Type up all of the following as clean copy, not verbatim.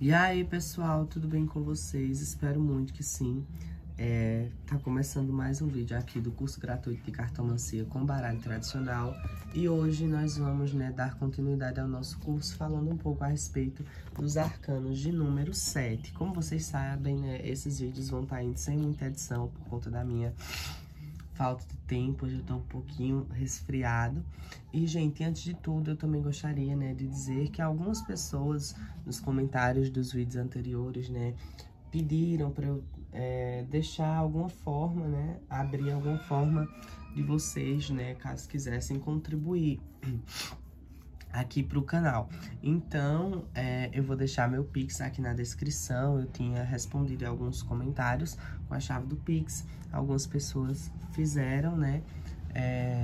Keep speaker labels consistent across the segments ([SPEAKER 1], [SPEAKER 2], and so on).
[SPEAKER 1] E aí, pessoal, tudo bem com vocês? Espero muito que sim. Tá começando mais um vídeo aqui do curso gratuito de cartomancia com baralho tradicional. E hoje nós vamos, dar continuidade ao nosso curso falando um pouco a respeito dos arcanos de número 7. Como vocês sabem, esses vídeos vão estar indo sem muita edição por conta da minha falta de tempo. Hoje eu tô um pouquinho resfriado. E, gente, antes de tudo, eu também gostaria, de dizer que algumas pessoas nos comentários dos vídeos anteriores, pediram para eu deixar alguma forma, abrir alguma forma de vocês, caso quisessem contribuir aqui pro canal. Então, eu vou deixar meu Pix aqui na descrição. Eu tinha respondido alguns comentários com a chave do Pix. Algumas pessoas fizeram,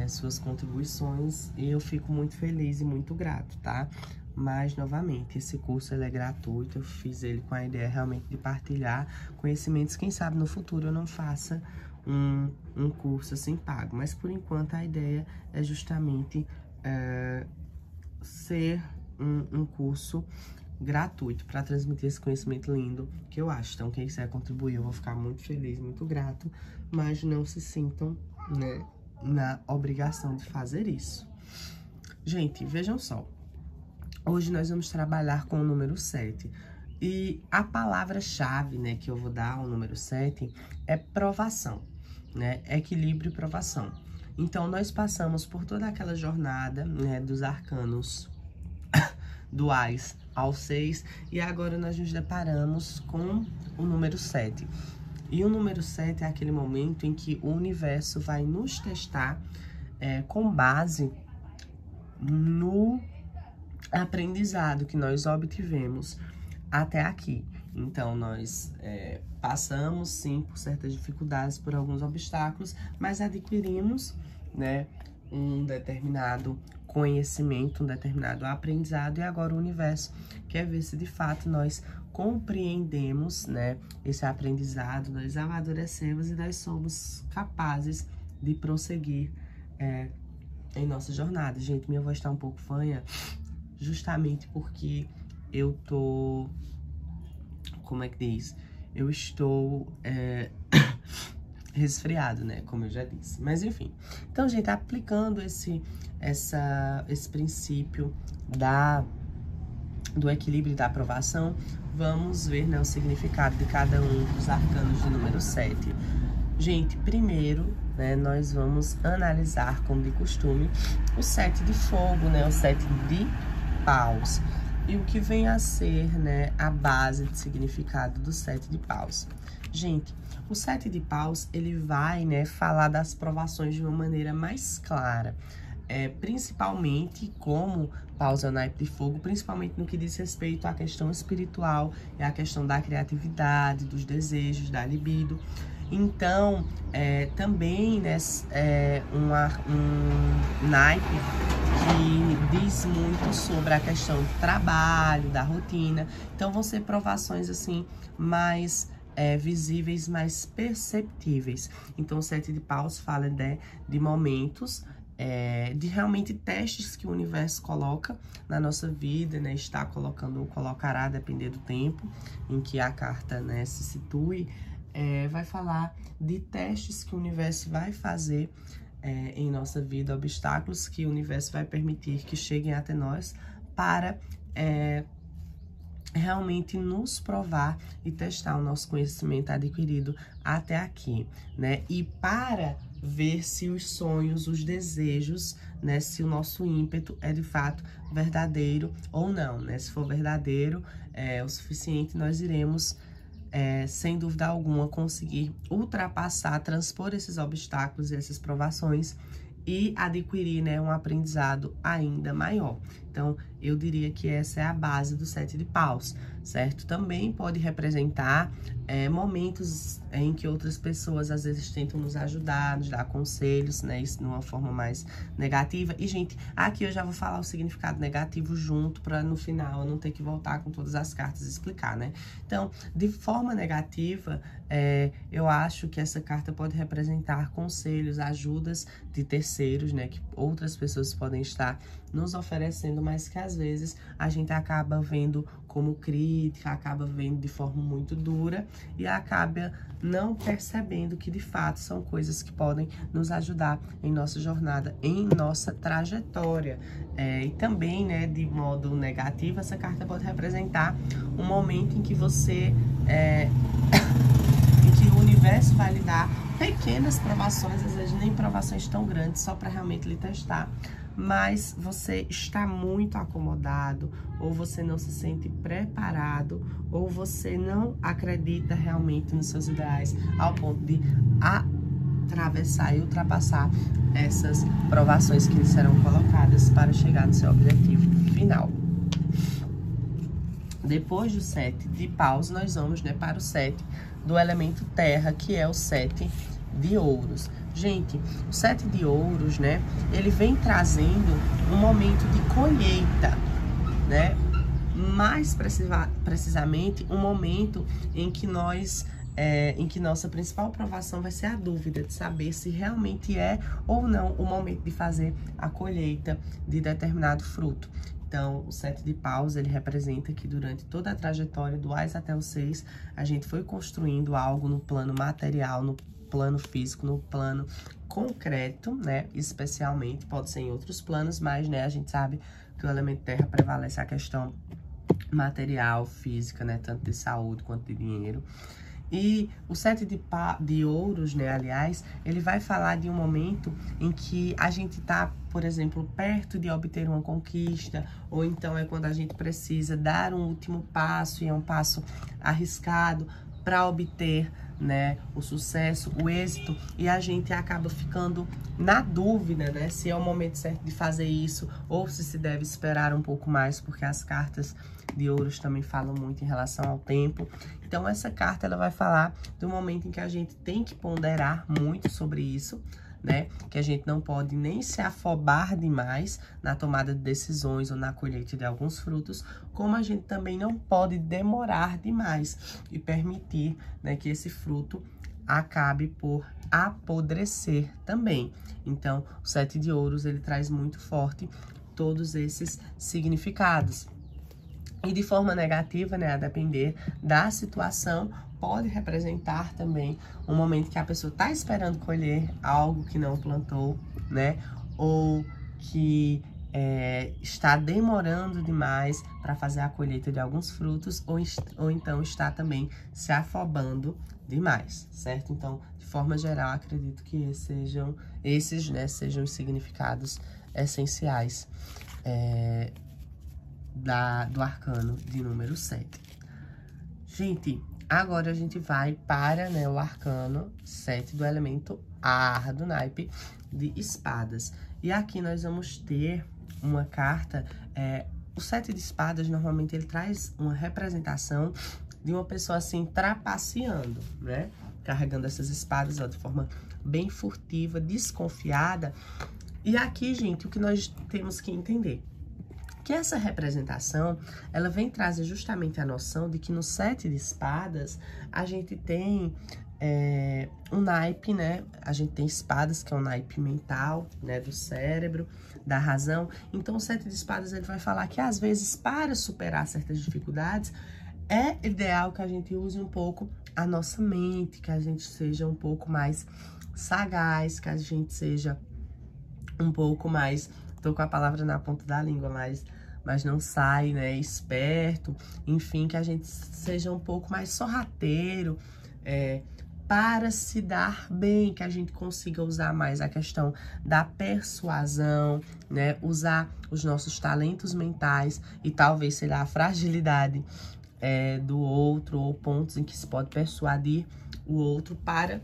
[SPEAKER 1] suas contribuições e eu fico muito feliz e muito grato, tá? Mas, novamente, esse curso ele é gratuito. Eu fiz ele com a ideia realmente de partilhar conhecimentos. Quem sabe no futuro eu não faça um curso assim pago. Mas, por enquanto, a ideia é justamente ser um curso gratuito para transmitir esse conhecimento lindo que eu acho. Então, quem quiser contribuir, eu vou ficar muito feliz, muito grato. Mas não se sintam, na obrigação de fazer isso. Gente, vejam só. Hoje nós vamos trabalhar com o número 7. E a palavra-chave, que eu vou dar ao número 7 é provação, Equilíbrio e provação. Então, nós passamos por toda aquela jornada, dos arcanos duais ao 6. E agora nós nos deparamos com o número 7. E o número 7 é aquele momento em que o universo vai nos testar com base no aprendizado que nós obtivemos até aqui. Então, nós passamos, sim, por certas dificuldades, por alguns obstáculos, mas adquirimos, um determinado conhecimento, um determinado aprendizado, e agora o universo quer ver se de fato nós compreendemos, esse aprendizado, nós amadurecemos e nós somos capazes de prosseguir em nossa jornada. Gente, minha voz tá um pouco fanha, justamente porque eu tô, como é que diz? Eu estou resfriado, como eu já disse. Mas enfim. Então, gente, aplicando esse princípio do equilíbrio e da aprovação, vamos ver, o significado de cada um dos arcanos de número 7. Gente, primeiro, nós vamos analisar, como de costume, o 7 de fogo, o 7 de paus. E o que vem a ser, a base de significado do 7 de paus. Gente, o 7 de paus, ele vai, falar das provações de uma maneira mais clara. Principalmente, como paus é o naipe de fogo, principalmente no que diz respeito à questão espiritual e à questão da criatividade, dos desejos, da libido. Então, também, um naipe que diz muito sobre a questão do trabalho, da rotina. Então, vão ser provações, assim, mais visíveis, mais perceptíveis. Então, o 7 de paus fala, de momentos, de realmente testes que o universo coloca na nossa vida, está colocando ou colocará, depender do tempo em que a carta, se situe. Vai falar de testes que o universo vai fazer em nossa vida, obstáculos que o universo vai permitir que cheguem até nós para realmente nos provar e testar o nosso conhecimento adquirido até aqui, E para ver se os sonhos, os desejos, se o nosso ímpeto é de fato verdadeiro ou não, Se for verdadeiro, o suficiente, nós iremos sem dúvida alguma, conseguir ultrapassar, transpor esses obstáculos e essas provações e adquirir, um aprendizado ainda maior. Então, eu diria que essa é a base do 7 de paus, certo? Também pode representar momentos em que outras pessoas, às vezes, tentam nos ajudar, nos dar conselhos, isso de uma forma mais negativa. E, gente, aqui eu já vou falar o significado negativo junto, para no final eu não ter que voltar com todas as cartas e explicar, Então, de forma negativa, eu acho que essa carta pode representar conselhos, ajudas de terceiros, que outras pessoas podem estar nos oferecendo, mas que às vezes a gente acaba vendo como crítica, acaba vendo de forma muito dura e acaba não percebendo que de fato são coisas que podem nos ajudar em nossa jornada, em nossa trajetória. E também, né, de modo negativo, essa carta pode representar um momento em que você, em que o universo vai lhe dar pequenas provações, às vezes nem provações tão grandes, só para realmente lhe testar. Mas você está muito acomodado, ou você não se sente preparado, ou você não acredita realmente nos seus ideais, ao ponto de atravessar e ultrapassar essas provações que lhe serão colocadas para chegar no seu objetivo final. Depois do 7 de paus, nós vamos, né, para o 7 do elemento terra, que é o 7 de ouros. Gente, o 7 de ouros, né, ele vem trazendo um momento de colheita, né, mais precisamente um momento em que nossa principal provação vai ser a dúvida de saber se realmente é ou não o momento de fazer a colheita de determinado fruto. Então, o 7 de paus, ele representa que durante toda a trajetória do Ás até o 6, a gente foi construindo algo no plano material, no plano físico, no plano concreto, né? Especialmente, pode ser em outros planos, mas, né, a gente sabe que o elemento terra prevalece a questão material, física, né? Tanto de saúde quanto de dinheiro. E o 7 de ouros, né, aliás, ele vai falar de um momento em que a gente tá, por exemplo, perto de obter uma conquista, ou então é quando a gente precisa dar um último passo, e é um passo arriscado para obter, né, o sucesso, o êxito, e a gente acaba ficando na dúvida, né, se é o momento certo de fazer isso, ou se deve esperar um pouco mais, porque as cartas de ouros também falam muito em relação ao tempo. Então, essa carta, ela vai falar do momento em que a gente tem que ponderar muito sobre isso, né? Que a gente não pode nem se afobar demais na tomada de decisões ou na colheita de alguns frutos, como a gente também não pode demorar demais e permitir, né, que esse fruto acabe por apodrecer também. Então, o 7 de ouros, ele traz muito forte todos esses significados. E de forma negativa, né, a depender da situação, pode representar também um momento que a pessoa está esperando colher algo que não plantou, né, ou que está demorando demais para fazer a colheita de alguns frutos, ou então está também se afobando demais, certo? Então, de forma geral, acredito que esses, né, sejam os significados essenciais do arcano de número 7. Gente, agora a gente vai para, né, o arcano 7 do elemento ar, do naipe de espadas. E aqui nós vamos ter uma carta, o 7 de espadas, normalmente ele traz uma representação de uma pessoa assim, trapaceando, né? Carregando essas espadas, ó, de forma bem furtiva, desconfiada. E aqui, gente, o que nós temos que entender? Que essa representação, ela vem trazer justamente a noção de que no 7 de espadas, a gente tem um naipe, né? A gente tem espadas, que é um naipe mental, né? Do cérebro, da razão. Então, o 7 de espadas, ele vai falar que, às vezes, para superar certas dificuldades, é ideal que a gente use um pouco a nossa mente, que a gente seja um pouco mais sagaz, que a gente seja um pouco mais... Tô com a palavra na ponta da língua, mas não sai, né? Esperto. Enfim, que a gente seja um pouco mais sorrateiro, para se dar bem, que a gente consiga usar mais a questão da persuasão, né? Usar os nossos talentos mentais e talvez, sei lá, a fragilidade do outro, ou pontos em que se pode persuadir o outro para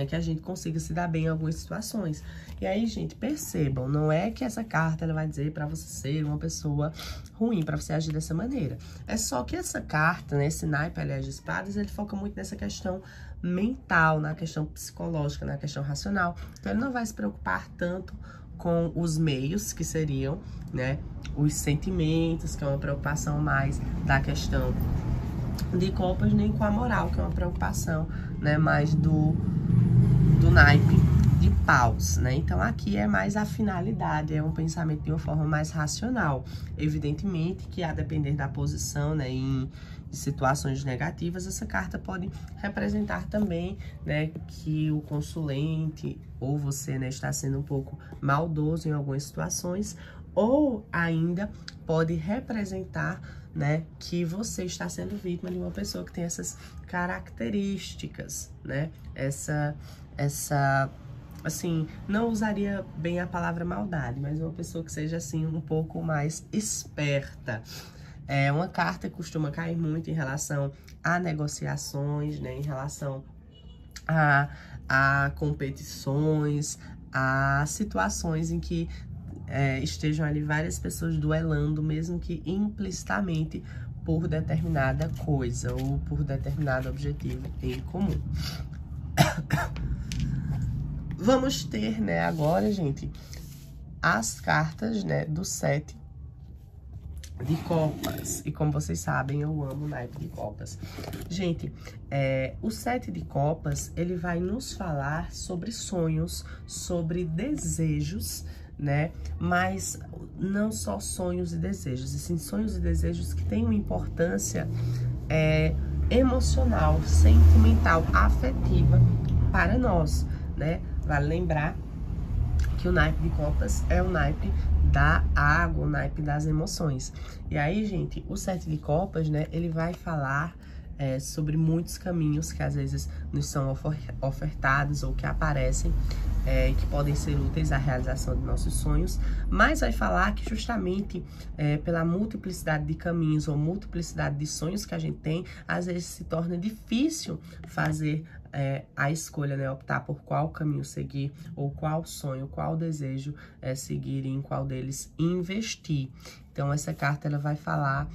[SPEAKER 1] que a gente consiga se dar bem em algumas situações. E aí, gente, percebam, não é que essa carta ela vai dizer pra você ser uma pessoa ruim, pra você agir dessa maneira. É só que essa carta, né, esse naipe, aliás, de espadas, ele foca muito nessa questão mental, na questão psicológica, na questão racional. Então, ele não vai se preocupar tanto com os meios, que seriam, né, os sentimentos, que é uma preocupação mais da questão de copas, nem com a moral, que é uma preocupação, né, mais do naipe de paus, né? Então, aqui é mais a finalidade, é um pensamento de uma forma mais racional. Evidentemente que, a depender da posição, né, em situações negativas, essa carta pode representar também, né, que o consulente ou você, né, está sendo um pouco maldoso em algumas situações, ou ainda pode representar, né, que você está sendo vítima de uma pessoa que tem essas características, né? Assim, não usaria bem a palavra maldade, mas uma pessoa que seja, assim, um pouco mais esperta. É uma carta que costuma cair muito em relação a negociações, né? Em relação a competições, a situações em que estejam ali várias pessoas duelando, mesmo que implicitamente, por determinada coisa ou por determinado objetivo em comum. Vamos ter, né, agora, gente, as cartas, né, do 7 de copas. E como vocês sabem, eu amo o naipe de copas. Gente, o 7 de copas, ele vai nos falar sobre sonhos, sobre desejos, né? Mas não só sonhos e desejos, e sim sonhos e desejos que têm uma importância emocional, sentimental, afetiva para nós, né? Vale lembrar que o naipe de copas é o naipe da água, o naipe das emoções. E aí, gente, o 7 de copas, né, ele vai falar sobre muitos caminhos que às vezes nos são ofertados ou que aparecem, que podem ser úteis à realização de nossos sonhos, mas vai falar que justamente pela multiplicidade de caminhos ou multiplicidade de sonhos que a gente tem, às vezes se torna difícil fazer a escolha, né, optar por qual caminho seguir, ou qual sonho, qual desejo seguir e em qual deles investir. Então, essa carta ela vai falar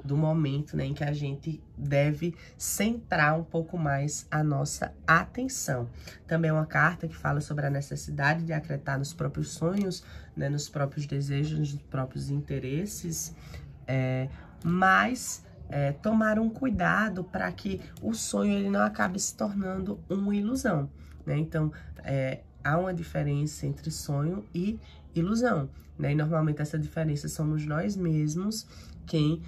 [SPEAKER 1] do momento, né, em que a gente deve centrar um pouco mais a nossa atenção. Também é uma carta que fala sobre a necessidade de acreditar nos próprios sonhos, né, nos próprios desejos, nos próprios interesses, mas tomar um cuidado para que o sonho ele não acabe se tornando uma ilusão, né? Então, há uma diferença entre sonho e ilusão, né? E normalmente essa diferença somos nós mesmos quem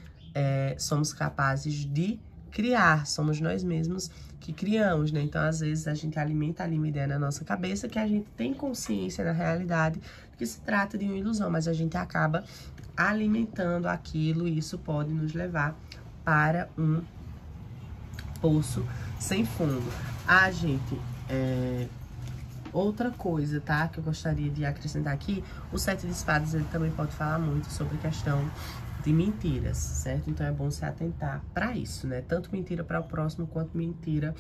[SPEAKER 1] somos capazes de criar, somos nós mesmos que criamos, né? Então, às vezes, a gente alimenta ali uma ideia na nossa cabeça que a gente tem consciência na realidade que se trata de uma ilusão, mas a gente acaba alimentando aquilo e isso pode nos levar para um poço sem fundo. Gente, outra coisa, tá? Que eu gostaria de acrescentar aqui, o 7 de espadas, ele também pode falar muito sobre questão de mentiras, certo? Então é bom se atentar para isso, né? Tanto mentira para o próximo, quanto mentira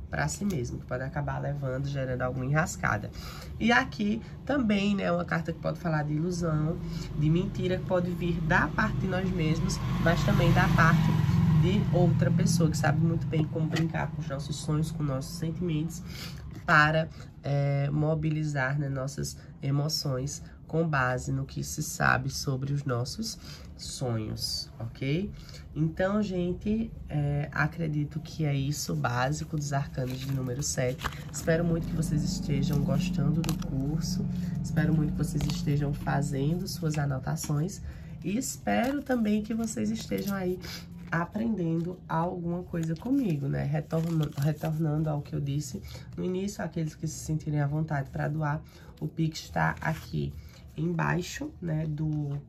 [SPEAKER 1] para si mesmo, que pode acabar levando, gerando alguma enrascada. E aqui também, né, uma carta que pode falar de ilusão, de mentira, que pode vir da parte de nós mesmos, mas também da parte de outra pessoa que sabe muito bem como brincar com os nossos sonhos, com nossos sentimentos, para mobilizar, né, nossas emoções com base no que se sabe sobre os nossos sonhos, ok? Então, gente, acredito que é isso, básico dos arcanos de número 7. Espero muito que vocês estejam gostando do curso, espero muito que vocês estejam fazendo suas anotações e espero também que vocês estejam aí aprendendo alguma coisa comigo, né? Retornando ao que eu disse no início, aqueles que se sentirem à vontade para doar, o Pix está aqui embaixo, né, do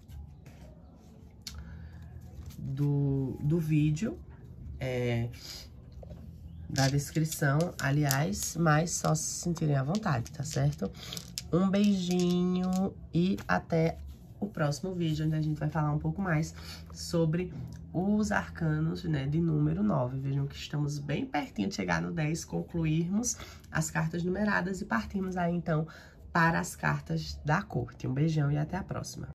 [SPEAKER 1] vídeo, da descrição, aliás, mas só se sentirem à vontade, tá certo? Um beijinho e até o próximo vídeo, onde a gente vai falar um pouco mais sobre os arcanos, né, de número 9. Vejam que estamos bem pertinho de chegar no 10, concluirmos as cartas numeradas e partirmos aí, então, para as cartas da corte. Um beijão e até a próxima.